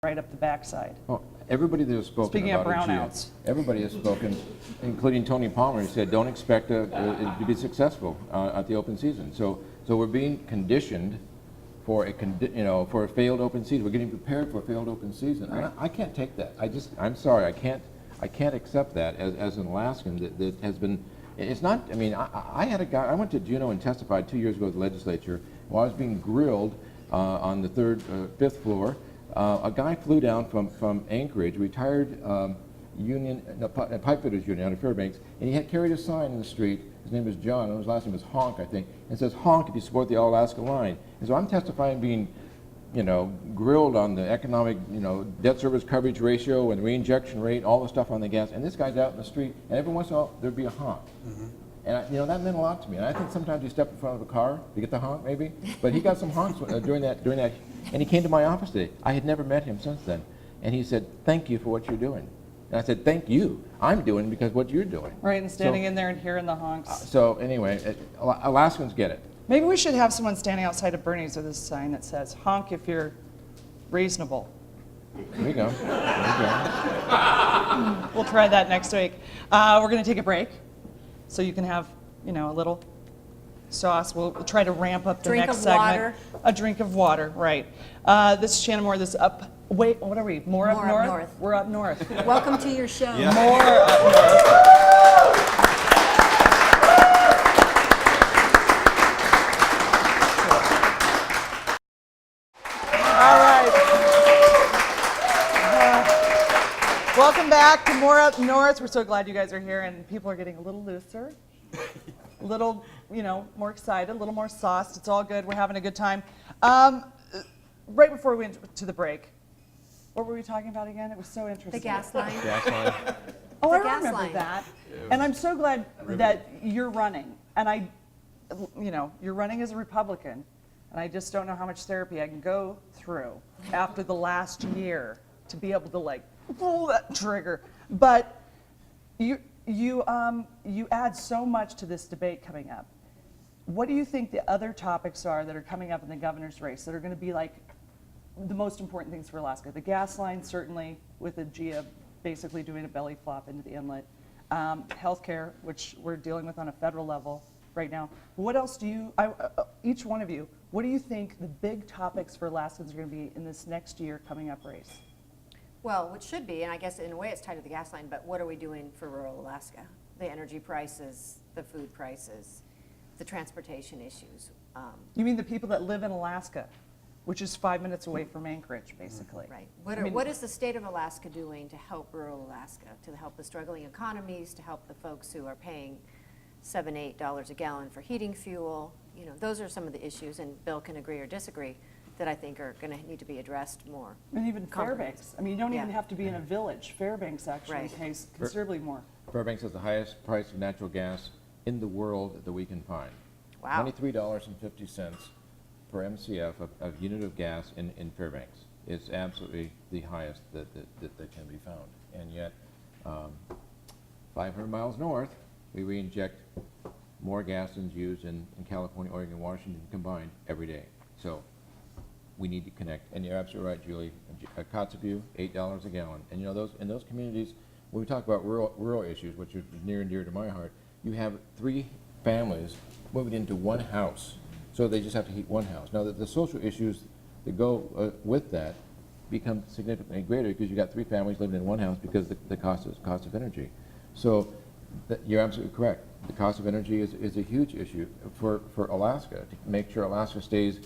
right up the backside. Well, everybody that has spoken Speaking of about brownouts. everybody has spoken, including Tony Palmer, who said don't expect it to be successful at the open season. So we're being conditioned for for a failed open season. We're getting prepared for a failed open season. Right. And I can't take that. I'm sorry, I can't accept that as an Alaskan that has been. It's not. I mean, I had a guy. I went to Juneau and testified 2 years ago at the legislature while I was being grilled on the fifth floor. A guy flew down from Anchorage, retired pipefitters union out of Fairbanks, and he had carried a sign in the street. His name is John, and his last name is Honk, I think. And it says, "Honk if you support the All-Alaska Line." And so I'm testifying, being, grilled on the economic, debt service coverage ratio and reinjection rate, all the stuff on the gas. And this guy's out in the street, and every once in a while there'd be a honk. Mm-hmm. And that meant a lot to me. And I think sometimes you step in front of a car to get the honk, maybe. But he got some honks during that. And he came to my office today. I had never met him since then. And he said, "Thank you for what you're doing." And I said, "Thank you. I'm doing because what you're doing." Right, and standing in there and hearing the honks. So anyway, Alaskans get it. Maybe we should have someone standing outside of Bernie's with a sign that says, "Honk if you're reasonable." There you go. We'll try that next week. We're going to take a break so you can have, a little sauce. We'll try to ramp up the next segment. Water. A drink of water, right. This is Shannyn Moore. This is up. Wait, what are we? More up north? We're up north. Welcome to your show. Yeah. More up north. All right. Welcome back to More Up North. We're so glad you guys are here, and people are getting a little looser, a little, more excited, a little more sauced. It's all good. We're having a good time. Right before we went to the break, what were we talking about again? It was so interesting. The gas line. Oh, The I gas remember line. that. And I'm so glad that you're running. And you're running as a Republican. And I just don't know how much therapy I can go through after the last year to be able to pull that trigger. But you add so much to this debate coming up. What do you think the other topics are that are coming up in the governor's race that are going to be the most important things for Alaska? The gas line, certainly, with the GIA basically doing a belly flop into the inlet. Healthcare, which we're dealing with on a federal level right now. What else do you, each one of you, what do you think the big topics for Alaskans are going to be in this next year coming up race? Well, what should be, and I guess in a way it's tied to the gas line, but what are we doing for rural Alaska? The energy prices, the food prices, the transportation issues. You mean the people that live in Alaska, which is 5 minutes away from Anchorage, basically? Right. What is the state of Alaska doing to help rural Alaska, to help the struggling economies, to help the folks who are paying $7, $8 a gallon for heating fuel? Those are some of the issues, and Bill can agree or disagree, that I think are going to need to be addressed more. And even Fairbanks. I mean, you don't even have to be in a village. Fairbanks actually Right. pays considerably more. Fairbanks has the highest price of natural gas in the world that we can find. Wow. $23.50 per MCF of unit of gas in Fairbanks. It's absolutely the highest that can be found. And yet, 500 miles north, we reinject more gas than is used in California, Oregon, and Washington combined every day. So we need to connect. And you're absolutely right, Julie. Kotzebue, $8 a gallon. And in those communities, when we talk about rural issues, which is near and dear to my heart, you have 3 families moving into one house. So they just have to heat one house. Now, the social issues that go with that become significantly greater because you've got 3 families living in one house because the cost of energy. So you're absolutely correct. The cost of energy is a huge issue for Alaska, to make sure Alaska stays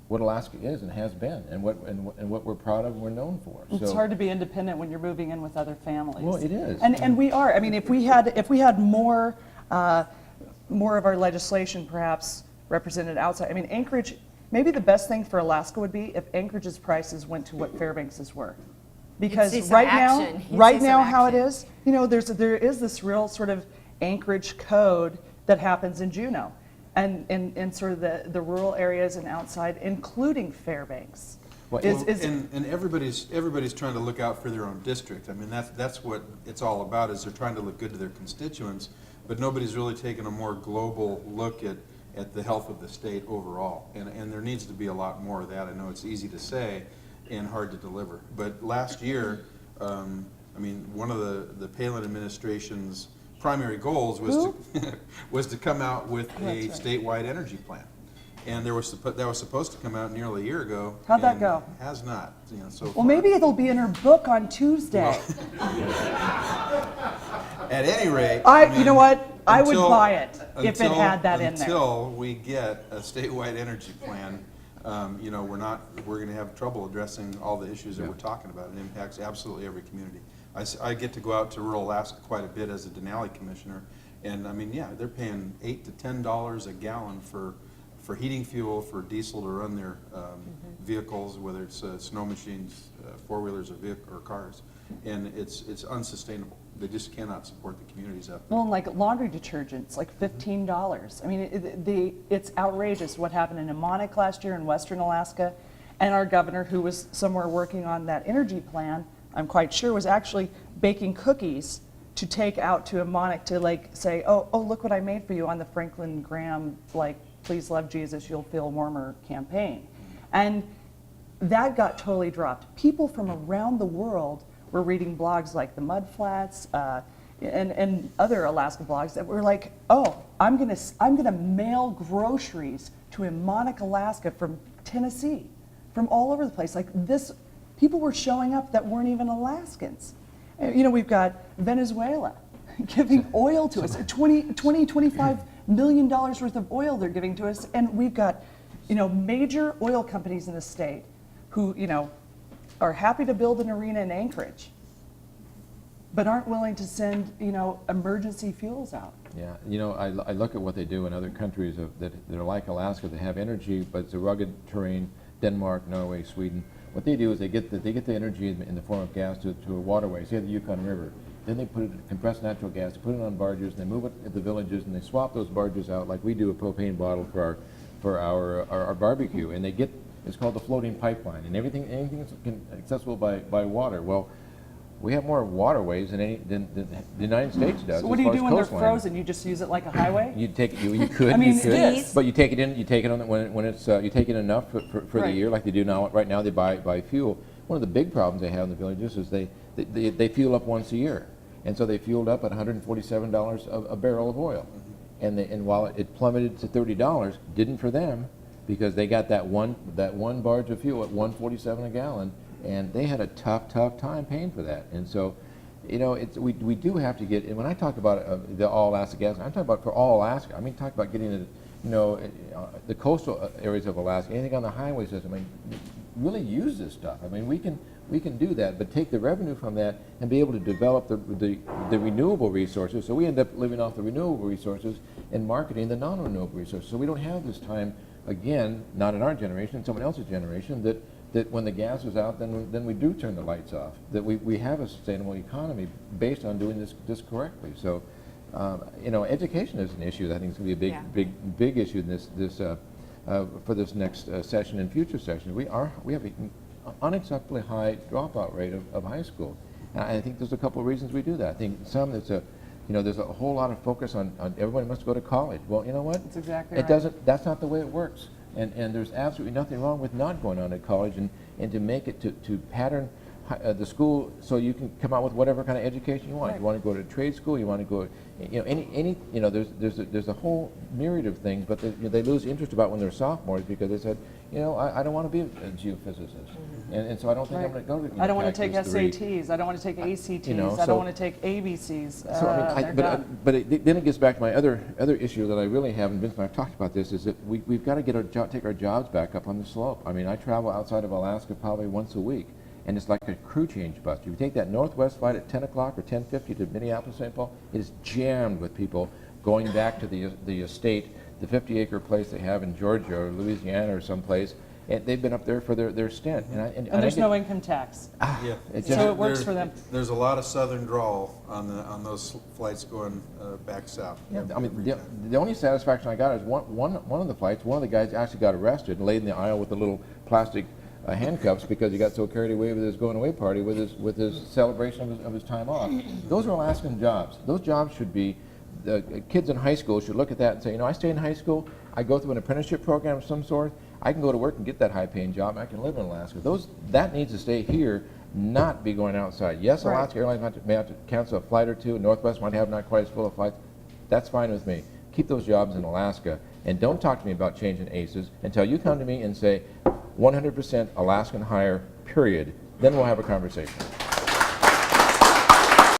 what Alaska is and has been, and what we're proud of and we're known for. It's hard to be independent when you're moving in with other families. Well, it is. And we are. I mean, if we had more of our legislation perhaps represented outside. I mean, Anchorage, maybe the best thing for Alaska would be if Anchorage's prices went to what Fairbanks's were. Because right now how it is, there is this real sort of Anchorage code that happens in Juneau and in sort of the rural areas and outside, including Fairbanks. And everybody's trying to look out for their own district. I mean, that's what it's all about, is they're trying to look good to their constituents, but nobody's really taken a more global look at the health of the state overall. And there needs to be a lot more of that. I know it's easy to say, and hard to deliver. But last year, I mean, one of the Palin administration's primary goals was to was to come out with a statewide energy plan, and that was supposed to come out nearly a year ago. How'd that and go? Has not. You know, so Well, far. maybe it'll be in her book on Tuesday. At any rate, You know what? I would until- buy it if it had that in there. Until we get a statewide energy plan, you know, we're going to have trouble addressing all the issues that we're talking about. It impacts absolutely every community. I get to go out to rural Alaska quite a bit as a Denali commissioner, and I mean, yeah, they're paying $8 to $10 a gallon for heating fuel for diesel to run their vehicles, whether it's snow machines, four-wheelers, or cars, and it's unsustainable. They just cannot support the communities out there. Well, and like laundry detergents, like $15. I mean, it's outrageous what happened in Amonic last year in Western Alaska. And our governor, who was somewhere working on that energy plan, I'm quite sure, was actually baking cookies to take out to Amonic to like say, oh, look what I made for you on the Franklin Graham, like, Please Love Jesus, You'll Feel Warmer campaign. And that got totally dropped. People from around the world were reading blogs like the Mud Flats and other Alaska blogs that were like, oh, I'm gonna mail groceries to Amonic, Alaska from Tennessee, from all over the place. Like this, people were showing up that weren't even Alaskans. You know, we've got Venezuela giving oil to us, $25 million worth of oil they're giving to us, and we've got, you know, major oil companies in the state who, you know, are happy to build an arena in Anchorage, but aren't willing to send, you know, emergency fuels out. Yeah, you know, I look at what they do in other countries that are like Alaska. They have energy, but it's a rugged terrain. Denmark, Norway, Sweden. What they do is they get the energy in the form of gas to a waterway, say the Yukon River. Then they put it compressed natural gas, put it on barges, and they move it at the villages, and they swap those barges out like we do a propane bottle for our barbecue, and they get. It's called the floating pipeline, and anything is accessible by water. Well, we have more waterways than the United States does. So what do you do when they're frozen? You just use it like a highway? You could. I mean, you could, it is. but you take it in. You take it on when it's. You take it enough for the Right. year, like they do now. Right now, they buy fuel. One of the big problems they have in the villages is they fuel up once a year, and so they fueled up at $147 a barrel of oil, and while it plummeted to $30, didn't for them, because they got that one barge of fuel at $147 a gallon, and they had a tough time paying for that. And so, you know, we do have to get. And when I talk about the all Alaska gas, I'm talking about for all Alaska. I mean, talk about getting it, you know, the coastal areas of Alaska, anything on the highway system. I mean, really use this stuff. I mean, we can do that, but take the revenue from that and be able to develop the renewable resources. So we end up living off the renewable resources and marketing the non-renewable resources. So we don't have this time. Again, not in our generation, someone else's generation, that when the gas is out, then we do turn the lights off. That we have a sustainable economy based on doing this correctly. So, you know, education is an issue that I think is going to be a big issue in this for this next session and future sessions. We have an unacceptably high dropout rate of high school, and I think there's a couple of reasons we do that. I think some there's a whole lot of focus on everybody must go to college. Well, you know what? That's exactly it right. doesn't. That's not the way it works. And there's absolutely nothing wrong with not going on to college and to make it to pattern the school so you can come out with whatever kind of education you want. Right. You want to go to trade school. You want to go, you know, any you know. There's a whole myriad of things, but they lose interest about when they're sophomores because they said, you know, I don't want to be a geophysicist, and so I don't think I'm going to go to. I don't want to take calculus degree. SATs. I don't want to take ACTs. You know, I so- don't want to take ABCs. So, I they're mean, done. then it gets back to my other issue that I really have, and Vince and I have talked about this, is that we've got to take our jobs back up on the slope. I mean, I travel outside of Alaska probably once a week, and it's like a crew change bus. If you take that Northwest flight at 10 o'clock or 10:50 to Minneapolis, St. Paul, it is jammed with people going back to the estate, the 50-acre place they have in Georgia or Louisiana or someplace, and they've been up there for their stint. And there's no income tax. Yeah. So it works for them. There's a lot of southern drawl on those flights going back south. Yeah, I mean, every time. the only satisfaction I got is one of the flights, one of the guys actually got arrested and laid in the aisle with the little plastic handcuffs because he got so carried away with his going away party with his celebration of his time off. Those are Alaskan jobs. Those jobs should be, the kids in high school should look at that and say, you know, I stay in high school, I go through an apprenticeship program of some sort, I can go to work and get that high-paying job, I can live in Alaska. That needs to stay here, not be going outside. Yes, Right. Alaska Airlines may have to cancel a flight or two, Northwest might have not quite as full of flights. That's fine with me. Keep those jobs in Alaska, and don't talk to me about changing ACEs until you come to me and say 100% Alaskan hire, period. Then we'll have a conversation.